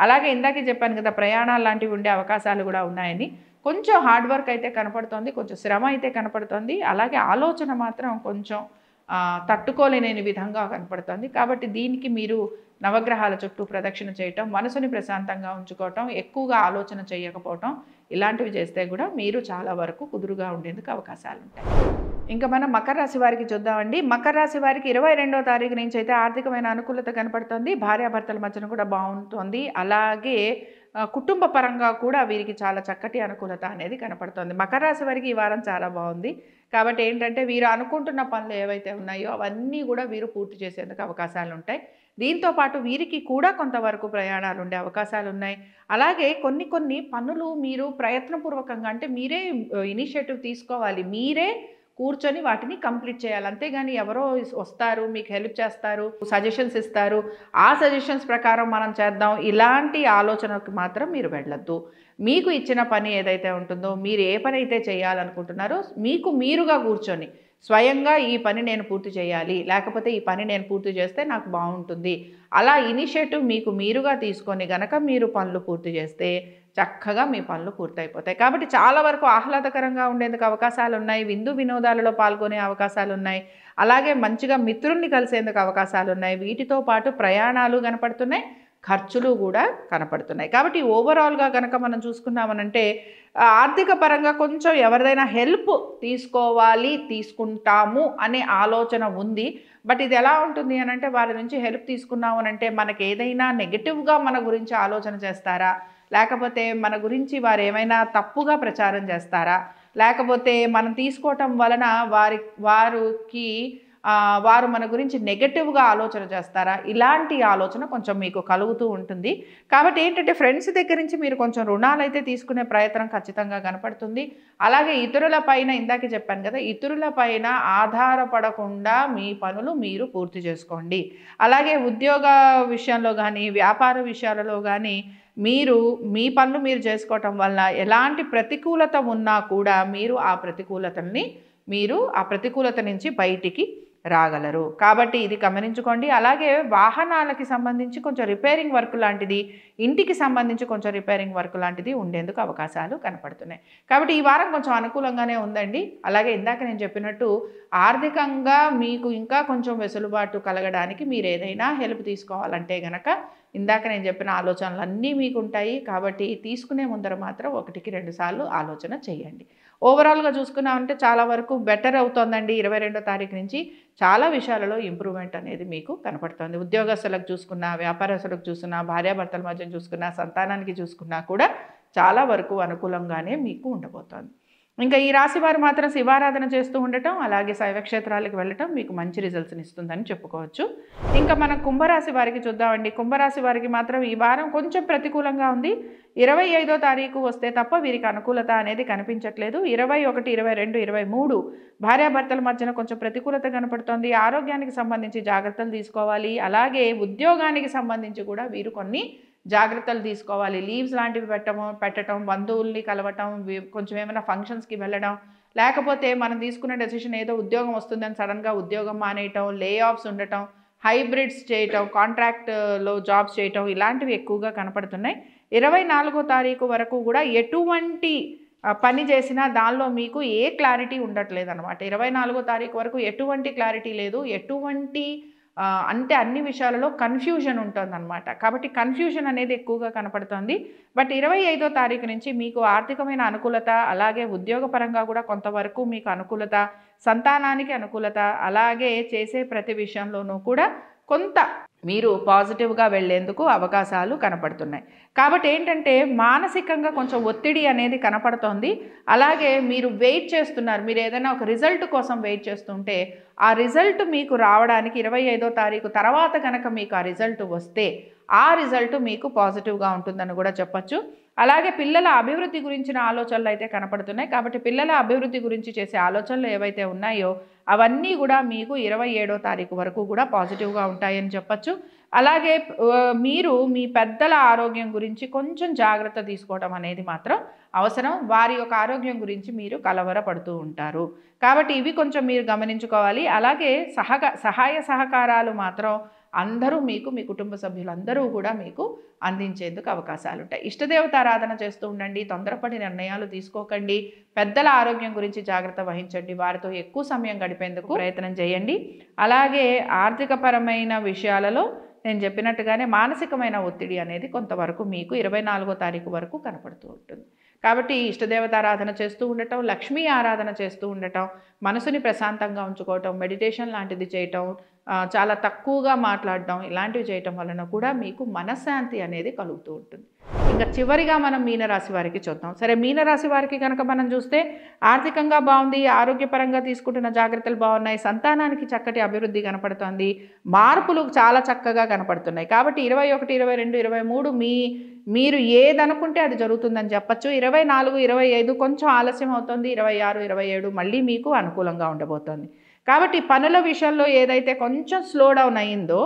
అలాగే ఇందాకే చెప్పాను కదా ప్రయాణాలు లాంటివి ఉండే అవకాశాలు కూడా ఉన్నాయని. కొంచెం హార్డ్ వర్క్ అయితే కనపడుతోంది, కొంచెం శ్రమ అయితే కనపడుతోంది, అలాగే ఆలోచన మాత్రం కొంచెం తట్టుకోలేని విధంగా కనపడుతోంది. కాబట్టి దీనికి మీరు నవగ్రహాల చుట్టూ ప్రదక్షిణ చేయటం, మనసుని ప్రశాంతంగా ఉంచుకోవటం, ఎక్కువగా ఆలోచన చేయకపోవటం, ఇలాంటివి చేస్తే కూడా మీరు చాలా వరకు కుదురుగా ఉండేందుకు అవకాశాలు ఉంటాయి. ఇంకా మనం మకర రాశి వారికి చూద్దామండి. మకర రాశి వారికి 22వ తారీఖు నుంచి అయితే ఆర్థికమైన అనుకూలత కనపడుతుంది, భార్యాభర్తల మధ్యన కూడా బాగుంటుంది, అలాగే కుటుంబ పరంగా కూడా వీరికి చాలా చక్కటి అనుకూలత అనేది కనపడుతుంది. మకర రాశి వారికి ఈ వారం చాలా బాగుంది. కాబట్టి ఏంటంటే వీరు అనుకుంటున్న పనులు ఏవైతే ఉన్నాయో అవన్నీ కూడా వీరు పూర్తి చేసేందుకు అవకాశాలు ఉంటాయి. దీంతో పాటు వీరికి కూడా కొంతవరకు ప్రయాణాలు ఉండే అవకాశాలు ఉన్నాయి. అలాగే కొన్ని పనులు మీరు ప్రయత్నపూర్వకంగా, అంటే మీరే ఇనిషియేటివ్ తీసుకోవాలి, మీరే కూర్చొని వాటిని కంప్లీట్ చేయాలి. అంతేగాని ఎవరో వస్తారు, మీకు హెల్ప్ చేస్తారు, సజెషన్స్ ఇస్తారు, ఆ సజెషన్స్ ప్రకారం మనం చేద్దాం, ఇలాంటి ఆలోచనకు మాత్రం మీరు వెళ్ళొద్దు. మీకు ఇచ్చిన పని ఏదైతే ఉంటుందో, మీరు ఏ పని అయితే చేయాలనుకుంటున్నారో మీకు మీరుగా కూర్చొని స్వయంగా ఈ పని నేను పూర్తి చేయాలి, లేకపోతే ఈ పని నేను పూర్తి చేస్తే నాకు బాగుంటుంది, అలా ఇనిషియేటివ్ మీకు మీరుగా తీసుకొని గనక మీరు పనులు పూర్తి చేస్తే చక్కగా మీ పనులు పూర్తయిపోతాయి. కాబట్టి చాలా వరకు ఆహ్లాదకరంగా ఉండేందుకు అవకాశాలు ఉన్నాయి, విందు వినోదాలలో పాల్గొనే అవకాశాలు ఉన్నాయి, అలాగే మంచిగా మిత్రుల్ని కలిసేందుకు అవకాశాలు ఉన్నాయి. వీటితో పాటు ప్రయాణాలు కనపడుతున్నాయి, ఖర్చులు కూడా కనపడుతున్నాయి. కాబట్టి ఓవరాల్గా కనుక మనం చూసుకున్నామనంటే ఆర్థిక పరంగా కొంచెం ఎవరిదైనా హెల్ప్ తీసుకోవాలి, తీసుకుంటాము అనే ఆలోచన ఉంది. బట్ ఇది ఎలా ఉంటుంది అని అంటే, వారి నుంచి హెల్ప్ తీసుకున్నాము అంటే మనకి ఏదైనా నెగటివ్గా మన గురించి ఆలోచన చేస్తారా, లేకపోతే మన గురించి వారు ఏమైనా తప్పుగా ప్రచారం చేస్తారా, లేకపోతే మనం తీసుకోవటం వలన వారికి వారు మన గురించి నెగటివ్గా ఆలోచన చేస్తారా, ఇలాంటి ఆలోచన కొంచెం మీకు కలుగుతూ ఉంటుంది. కాబట్టి ఏంటంటే ఫ్రెండ్స్ దగ్గర నుంచి మీరు కొంచెం రుణాలు అయితే తీసుకునే ప్రయత్నం ఖచ్చితంగా కనపడుతుంది. అలాగే ఇతరుల పైన, ఇందాకే చెప్పాను కదా, ఇతరుల పైన ఆధారపడకుండా మీ పనులు మీరు పూర్తి చేసుకోండి. అలాగే ఉద్యోగ విషయంలో కానీ, వ్యాపార విషయాలలో కానీ మీరు మీ పనులు మీరు చేసుకోవటం వల్ల ఎలాంటి ప్రతికూలత ఉన్నా కూడా మీరు ఆ ప్రతికూలత నుంచి బయటికి రాగలరు. కాబట్టి ఇది గమనించుకోండి. అలాగే వాహనాలకి సంబంధించి కొంచెం రిపేరింగ్ వర్క్ లాంటిది, ఇంటికి సంబంధించి కొంచెం రిపేరింగ్ వర్క్ లాంటిది ఉండేందుకు అవకాశాలు కనపడుతున్నాయి. కాబట్టి ఈ వారం కొంచెం అనుకూలంగానే ఉందండి. అలాగే ఇందాక నేను చెప్పినట్టు ఆర్థికంగా మీకు ఇంకా కొంచెం వెసులుబాటు కలగడానికి మీరు ఏదైనా హెల్ప్ తీసుకోవాలంటే గనక ఇందాక నేను చెప్పిన ఆలోచనలు అన్నీ మీకు ఉంటాయి. కాబట్టి తీసుకునే ముందర మాత్రం 1కి 2 సార్లు ఆలోచన చేయండి. ఓవరాల్గా చూసుకున్నామంటే చాలా వరకు బెటర్ అవుతుందండి. 22వ తారీఖు నుంచి చాలా విషయాలలో ఇంప్రూవ్మెంట్ అనేది మీకు కనపడుతుంది. ఉద్యోగస్తులకు చూసుకున్నా, వ్యాపారస్తులకు చూసుకున్నా, భార్యాభర్తల మధ్య చూసుకున్నా, సంతానానికి చూసుకున్నా కూడా చాలా వరకు అనుకూలంగానే మీకు ఉండబోతోంది. ఇంకా ఈ రాశి వారు మాత్రం శివారాధన చేస్తూ ఉండటం, అలాగే శైవక్షేత్రాలకు వెళ్ళటం మీకు మంచి రిజల్ట్స్ని ఇస్తుందని చెప్పుకోవచ్చు. ఇంకా మనం కుంభరాశి వారికి చూద్దామండి. కుంభరాశి వారికి మాత్రం ఈ వారం కొంచెం ప్రతికూలంగా ఉంది. 25వ తారీఖు వస్తే తప్ప వీరికి అనుకూలత అనేది కనిపించట్లేదు. 21, 22, 23 భార్యాభర్తల మధ్యన కొంచెం ప్రతికూలత కనపడుతోంది. ఆరోగ్యానికి సంబంధించి జాగ్రత్తలు తీసుకోవాలి. అలాగే ఉద్యోగానికి సంబంధించి కూడా వీరు కొన్ని జాగ్రత్తలు తీసుకోవాలి. లీవ్స్ లాంటివి పెట్టడం, బంధువుల్ని కలవటం, కొంచెం ఏమైనా ఫంక్షన్స్కి వెళ్ళడం, లేకపోతే మనం తీసుకున్న డెసిషన్ ఏదో ఉద్యోగం వస్తుందని సడన్గా ఉద్యోగం మానేయటం, లే ఆఫ్స్ ఉండటం, హైబ్రిడ్స్ చేయటం, కాంట్రాక్ట్లో జాబ్స్ చేయటం, ఇలాంటివి ఎక్కువగా కనపడుతున్నాయి. 24వ తారీఖు వరకు కూడా ఎటువంటి పని చేసినా దానిలో మీకు ఏ క్లారిటీ ఉండట్లేదు అనమాట. 24వ తారీఖు వరకు ఎటువంటి క్లారిటీ లేదు, అంటే అన్ని విషయాలలో కన్ఫ్యూజన్ ఉంటుందన్నమాట. కాబట్టి కన్ఫ్యూజన్ అనేది ఎక్కువగా కనపడుతుంది. బట్ 25వ తారీఖు నుంచి మీకు ఆర్థికమైన అనుకూలత, అలాగే ఉద్యోగపరంగా కూడా కొంతవరకు మీకు అనుకూలత, సంతానానికి అనుకూలత, అలాగే చేసే ప్రతి విషయంలోనూ కూడా కొంత మీరు పాజిటివ్గా వెళ్ళేందుకు అవకాశాలు కనపడుతున్నాయి. కాబట్టి ఏంటంటే మానసికంగా కొంచెం ఒత్తిడి అనేది కనపడుతోంది. అలాగే మీరు వెయిట్ చేస్తున్నారు, మీరు ఏదైనా ఒక రిజల్ట్ కోసం వెయిట్ చేస్తుంటే ఆ రిజల్ట్ మీకు రావడానికి 25వ తారీఖు తర్వాత కనుక మీకు ఆ రిజల్ట్ వస్తే ఆ రిజల్ట్ మీకు పాజిటివ్గా ఉంటుందని కూడా చెప్పచ్చు. అలాగే పిల్లల అభివృద్ధి గురించిన ఆలోచనలు అయితే కనపడుతున్నాయి. కాబట్టి పిల్లల అభివృద్ధి గురించి చేసే ఆలోచనలు ఏవైతే ఉన్నాయో అవన్నీ కూడా మీకు 27వ తారీఖు వరకు కూడా పాజిటివ్గా ఉంటాయని చెప్పచ్చు. అలాగే మీరు మీ పెద్దల ఆరోగ్యం గురించి కొంచెం జాగ్రత్త తీసుకోవడం అనేది మాత్రం అవసరం. వారి యొక్క ఆరోగ్యం గురించి మీరు కలవరపడుతూ ఉంటారు. కాబట్టి ఇవి కొంచెం మీరు గమనించుకోవాలి. అలాగే సహాయ సహకారాలు మాత్రం అందరూ మీకు, మీ కుటుంబ సభ్యులందరూ కూడా మీకు అందించేందుకు అవకాశాలు ఉంటాయి. ఇష్టదేవత ఆరాధన చేస్తూ ఉండండి. తొందరపడి నిర్ణయాలు తీసుకోకండి. పెద్దల ఆరోగ్యం గురించి జాగ్రత్త వహించండి. వారితో ఎక్కువ సమయం గడిపేందుకు ప్రయత్నం చేయండి. అలాగే ఆర్థికపరమైన విషయాలలో నేను చెప్పినట్టుగానే మానసికమైన ఒత్తిడి అనేది కొంతవరకు మీకు 24వ తారీఖు వరకు కనపడుతూ ఉంటుంది. కాబట్టి ఇష్టదేవత ఆరాధన చేస్తూ ఉండటం, లక్ష్మీ ఆరాధన చేస్తూ ఉండటం, మనసుని ప్రశాంతంగా ఉంచుకోవటం, మెడిటేషన్ లాంటిది చేయటం, చాలా తక్కువగా మాట్లాడటం, ఇలాంటివి చేయటం వలన కూడా మీకు మనశ్శాంతి అనేది కలుగుతూ ఉంటుంది. ఇంకా చివరిగా మనం మీనరాశి వారికి చూద్దాం. సరే, మీనరాశి వారికి కనుక మనం చూస్తే ఆర్థికంగా బాగుంది, ఆరోగ్యపరంగా తీసుకుంటున్న జాగ్రత్తలు బాగున్నాయి, సంతానానికి చక్కటి అభివృద్ధి కనపడుతోంది, మార్పులు చాలా చక్కగా కనపడుతున్నాయి. కాబట్టి 21, 22, 23 మీరు ఏదనుకుంటే అది జరుగుతుందని చెప్పచ్చు. 24, 25 కొంచెం ఆలస్యం అవుతుంది. 26, 27 మళ్ళీ మీకు అనుకూలంగా ఉండబోతోంది. కాబట్టి పనుల విషయంలో ఏదైతే కొంచెం స్లో డౌన్ అయిందో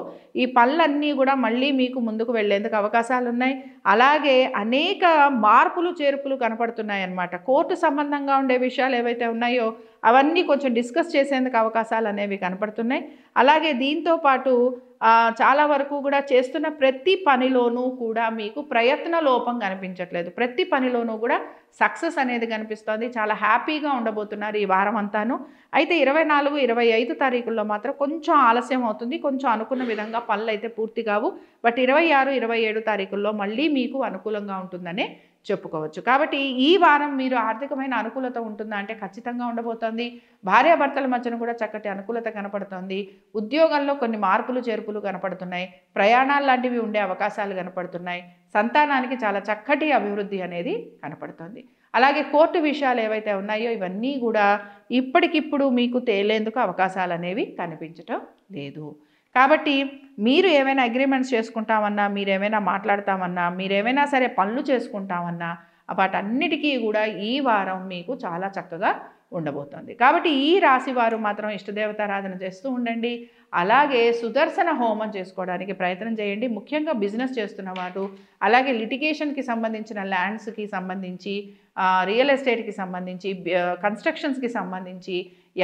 ఈ పనులన్నీ కూడా మళ్ళీ మీకు ముందుకు వెళ్ళేందుకు అవకాశాలు ఉన్నాయి. అలాగే అనేక మార్పులు చేర్పులు కనపడుతున్నాయి అన్నమాట. కోర్టు సంబంధంగా ఉండే విషయాలు ఏవైతే ఉన్నాయో అవన్నీ కొంచెం డిస్కస్ చేసేందుకు అవకాశాలు అనేవి కనపడుతున్నాయి. అలాగే దీంతో పాటు చాలా వరకు కూడా చేస్తున్న ప్రతి పనిలోనూ కూడా మీకు ప్రయత్న లోపం కనిపించట్లేదు. ప్రతి పనిలోనూ కూడా సక్సెస్ అనేది కనిపిస్తోంది. చాలా హ్యాపీగా ఉండబోతున్నారు ఈ వారం అంతాను. అయితే 24, 25 తారీఖుల్లో మాత్రం కొంచెం ఆలస్యం అవుతుంది. కొంచెం అనుకున్న విధంగా పనులు అయితే పూర్తి కావు. బట్ 26, 27 తారీఖుల్లో మళ్ళీ మీకు అనుకూలంగా ఉంటుందనే చెప్పుకోవచ్చు. కాబట్టి ఈ వారం మీరు ఆర్థికమైన అనుకూలత ఉంటుందా అంటే ఖచ్చితంగా ఉండబోతోంది. భార్యాభర్తల మధ్యన కూడా చక్కటి అనుకూలత కనపడుతోంది. ఉద్యోగంలో కొన్ని మార్పులు చేర్పులు కనపడుతున్నాయి. ప్రయాణాలు లాంటివి ఉండే అవకాశాలు కనపడుతున్నాయి. సంతానానికి చాలా చక్కటి అభివృద్ధి అనేది కనపడుతోంది. అలాగే కోర్టు విషయాలు ఏవైతే ఉన్నాయో ఇవన్నీ కూడా ఇప్పటికిప్పుడు మీకు తేలేందుకు అవకాశాలు అనేవి కనిపించటం లేదు. కాబట్టి మీరు ఏమైనా అగ్రిమెంట్స్ చేసుకుంటామన్నా, మీరేమైనా మాట్లాడతామన్నా, మీరేమైనా సరే పనులు చేసుకుంటామన్నా వాటన్నిటికీ కూడా ఈ వారం మీకు చాలా చక్కగా ఉండబోతోంది. కాబట్టి ఈ రాశి వారు మాత్రం ఇష్టదేవతారాధన చేస్తూ ఉండండి. అలాగే సుదర్శన హోమం చేసుకోవడానికి ప్రయత్నం చేయండి. ముఖ్యంగా బిజినెస్ చేస్తున్న వారు, అలాగే లిటిగేషన్కి సంబంధించిన ల్యాండ్స్కి సంబంధించి, రియల్ ఎస్టేట్కి సంబంధించి, కన్స్ట్రక్షన్స్కి సంబంధించి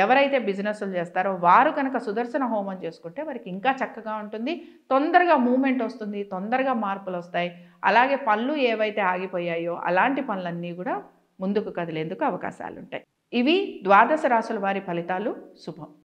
ఎవరైతే బిజినెస్లు చేస్తారో వారు కనుక సుదర్శన హోమం చేసుకుంటే వారికి ఇంకా చక్కగా ఉంటుంది. తొందరగా మూమెంట్ వస్తుంది, తొందరగా మార్పులు వస్తాయి. అలాగే పనులు ఏవైతే ఆగిపోయాయో అలాంటి పనులన్నీ కూడా ముందుకు కదిలేందుకు అవకాశాలు ఉంటాయి. ఇవి ద్వాదశ రాశుల వారి ఫలితాలు. శుభం.